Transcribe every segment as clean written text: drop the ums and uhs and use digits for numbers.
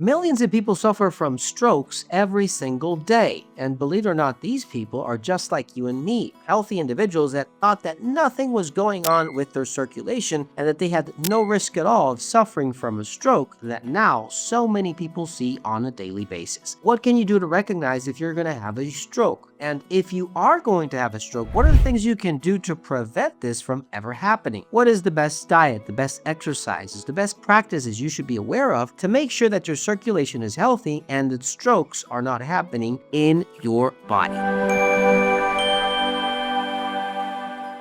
Millions of people suffer from strokes every single day. And believe it or not, these people are just like you and me, healthy individuals that thought that nothing was going on with their circulation and that they had no risk at all of suffering from a stroke that now so many people see on a daily basis. What can you do to recognize if you're going to have a stroke? And if you are going to have a stroke, what are the things you can do to prevent this from ever happening? What is the best diet, the best exercises, the best practices you should be aware of to make sure that your circulation is healthy and that strokes are not happening in your body?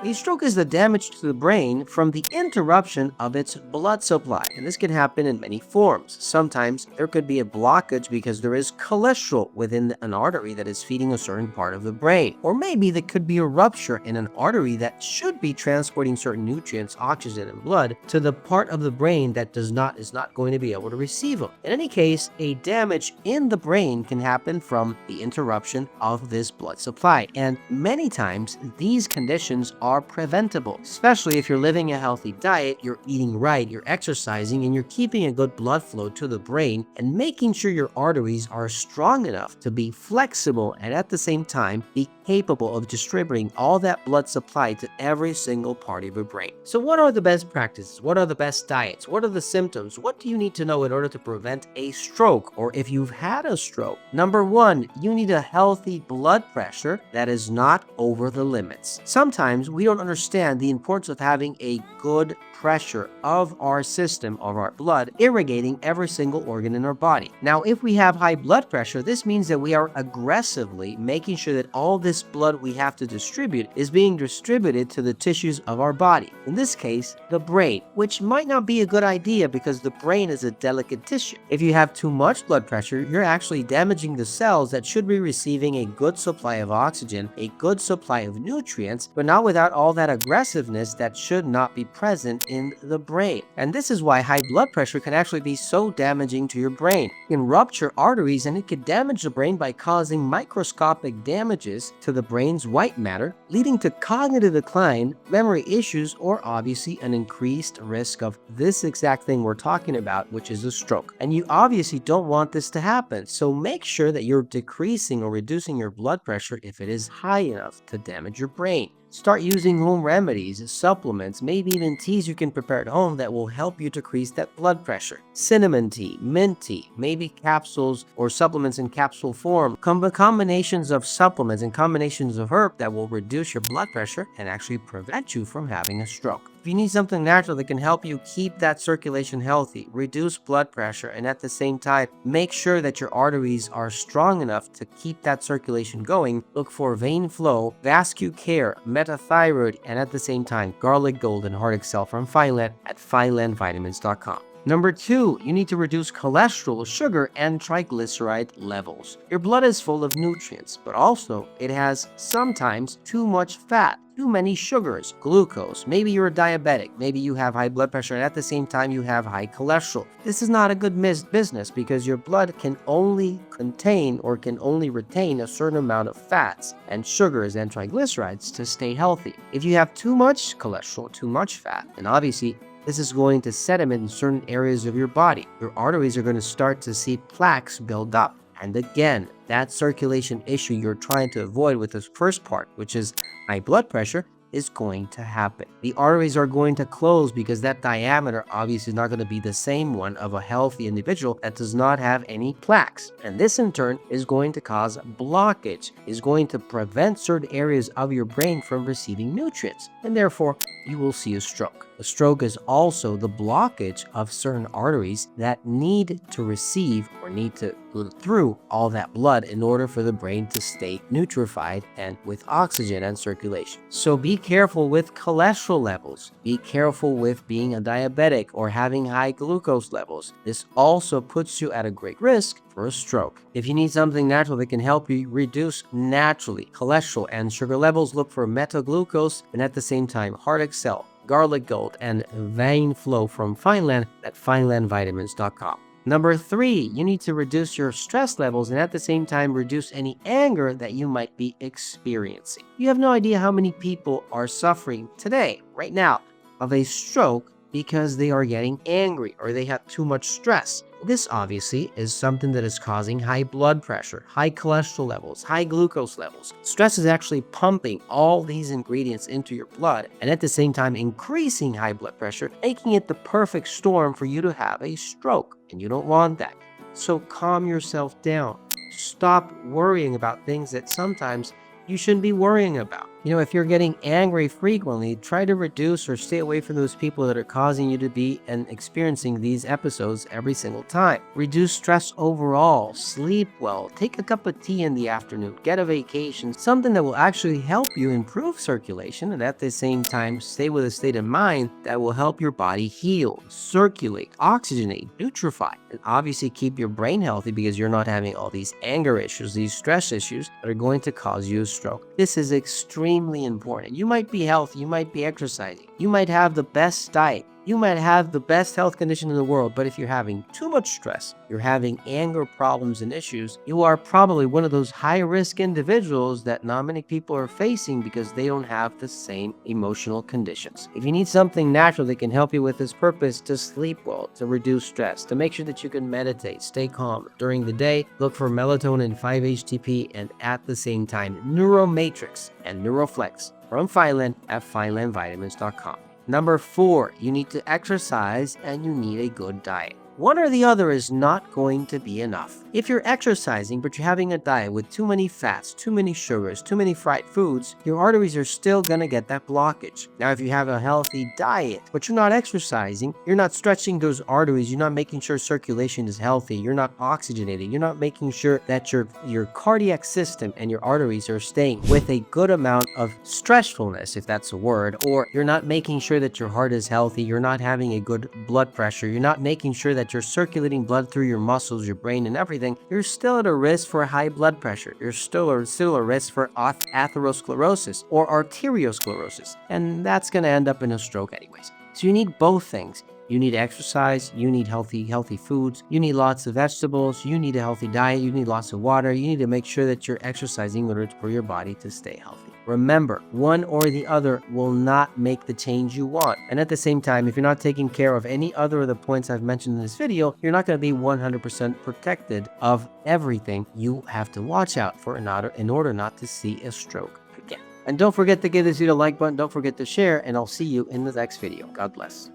A stroke is the damage to the brain from the interruption of its blood supply, and this can happen in many forms. Sometimes there could be a blockage because there is cholesterol within an artery that is feeding a certain part of the brain. Or maybe there could be a rupture in an artery that should be transporting certain nutrients, oxygen, and blood to the part of the brain that is not going to be able to receive them. In any case, a damage in the brain can happen from the interruption of this blood supply, and many times these conditions are preventable, especially if you're living a healthy diet, you're eating right, you're exercising, and you're keeping a good blood flow to the brain and making sure your arteries are strong enough to be flexible and at the same time be capable of distributing all that blood supply to every single part of your brain. So what are the best practices? What are the best diets? What are the symptoms? What do you need to know in order to prevent a stroke, or if you've had a stroke? Number one, you need a healthy blood pressure that is not over the limits. Sometimes we don't understand the importance of having a good pressure of our system, of our blood, irrigating every single organ in our body. Now, if we have high blood pressure, this means that we are aggressively making sure that all this blood we have to distribute is being distributed to the tissues of our body. In this case, the brain, which might not be a good idea because the brain is a delicate tissue. If you have too much blood pressure, you're actually damaging the cells that should be receiving a good supply of oxygen, a good supply of nutrients, but not without all that aggressiveness that should not be present in the brain. And this is why high blood pressure can actually be so damaging to your brain. It can rupture arteries and it can damage the brain by causing microscopic damages to the brain's white matter, leading to cognitive decline, memory issues, or obviously an increased risk of this exact thing we're talking about, which is a stroke. And you obviously don't want this to happen, so make sure that you're decreasing or reducing your blood pressure if it is high enough to damage your brain. Start using home remedies, supplements, maybe even teas you can prepare at home that will help you decrease that blood pressure. Cinnamon tea, mint tea, maybe capsules or supplements in capsule form. Combinations of supplements and combinations of herb that will reduce your blood pressure and actually prevent you from having a stroke. If you need something natural that can help you keep that circulation healthy, reduce blood pressure, and at the same time, make sure that your arteries are strong enough to keep that circulation going, look for vein flow, vascucare, metathyroid, and at the same time, garlic gold and heart excel from Fineland at finelandvitamins.com. Number two, you need to reduce cholesterol, sugar, and triglyceride levels. Your blood is full of nutrients, but also it has sometimes too much fat, too many sugars, glucose. Maybe you're a diabetic, maybe you have high blood pressure, and at the same time you have high cholesterol. This is not a good business because your blood can only contain or can only retain a certain amount of fats and sugars and triglycerides to stay healthy. If you have too much cholesterol, too much fat, and obviously this is going to sediment in certain areas of your body. Your arteries are going to start to see plaques build up. And again, that circulation issue you're trying to avoid with this first part, which is high blood pressure, is going to happen. The arteries are going to close because that diameter obviously is not going to be the same one of a healthy individual that does not have any plaques. And this in turn is going to cause blockage, is going to prevent certain areas of your brain from receiving nutrients, and therefore you will see a stroke. A stroke is also the blockage of certain arteries that need to receive or need to go through all that blood in order for the brain to stay nutrified and with oxygen and circulation. So be careful with cholesterol levels. Be careful with being a diabetic or having high glucose levels. This also puts you at a great risk for a stroke. If you need something natural that can help you reduce naturally cholesterol and sugar levels, look for metaglucose and at the same time heart excel, garlic gold, and vein flow from Fineland at finelandvitamins.com. Number three, you need to reduce your stress levels and at the same time reduce any anger that you might be experiencing. You have no idea how many people are suffering today, right now, of a stroke because they are getting angry or they have too much stress. This obviously is something that is causing high blood pressure, high cholesterol levels, high glucose levels. Stress is actually pumping all these ingredients into your blood and at the same time increasing high blood pressure, making it the perfect storm for you to have a stroke. And you don't want that. So calm yourself down. Stop worrying about things that sometimes you shouldn't be worrying about. If you're getting angry frequently, try to reduce or stay away from those people that are causing you to be and experiencing these episodes every single time. Reduce stress overall, sleep well, take a cup of tea in the afternoon, get a vacation, something that will actually help you improve circulation and at the same time stay with a state of mind that will help your body heal, circulate, oxygenate, nutrify, and obviously keep your brain healthy because you're not having all these anger issues, these stress issues that are going to cause you a stroke. This is extremely important. You might be healthy, you might be exercising, you might have the best diet, you might have the best health condition in the world, but if you're having too much stress, you're having anger problems and issues, you are probably one of those high-risk individuals that not many people are facing because they don't have the same emotional conditions. If you need something natural that can help you with this purpose, to sleep well, to reduce stress, to make sure that you can meditate, stay calm during the day, look for melatonin, 5-HTP, and at the same time, Neuromatrix and Neuroflex from Fineland at FinelandVitamins.com. Number 4, you need to exercise and you need a good diet. One or the other is not going to be enough. If you're exercising but you're having a diet with too many fats, too many sugars, too many fried foods, your arteries are still going to get that blockage. Now, if you have a healthy diet but you're not exercising, you're not stretching those arteries, you're not making sure circulation is healthy, you're not oxygenating, you're not making sure that your cardiac system and your arteries are staying with a good amount of stressfulness, if that's a word, or you're not making sure that your heart is healthy, you're not having a good blood pressure, you're not making sure that you're circulating blood through your muscles, your brain, and everything, you're still at a risk for high blood pressure. You're still a risk for atherosclerosis or arteriosclerosis, and that's going to end up in a stroke anyways. So you need both things. You need exercise, you need healthy foods, you need lots of vegetables, you need a healthy diet, you need lots of water, you need to make sure that you're exercising in order for your body to stay healthy. Remember, one or the other will not make the change you want. And at the same time, if you're not taking care of any other of the points I've mentioned in this video, you're not going to be 100% protected of everything you have to watch out for in order not to see a stroke again. And don't forget to give this video a like button, don't forget to share, and I'll see you in the next video. God bless.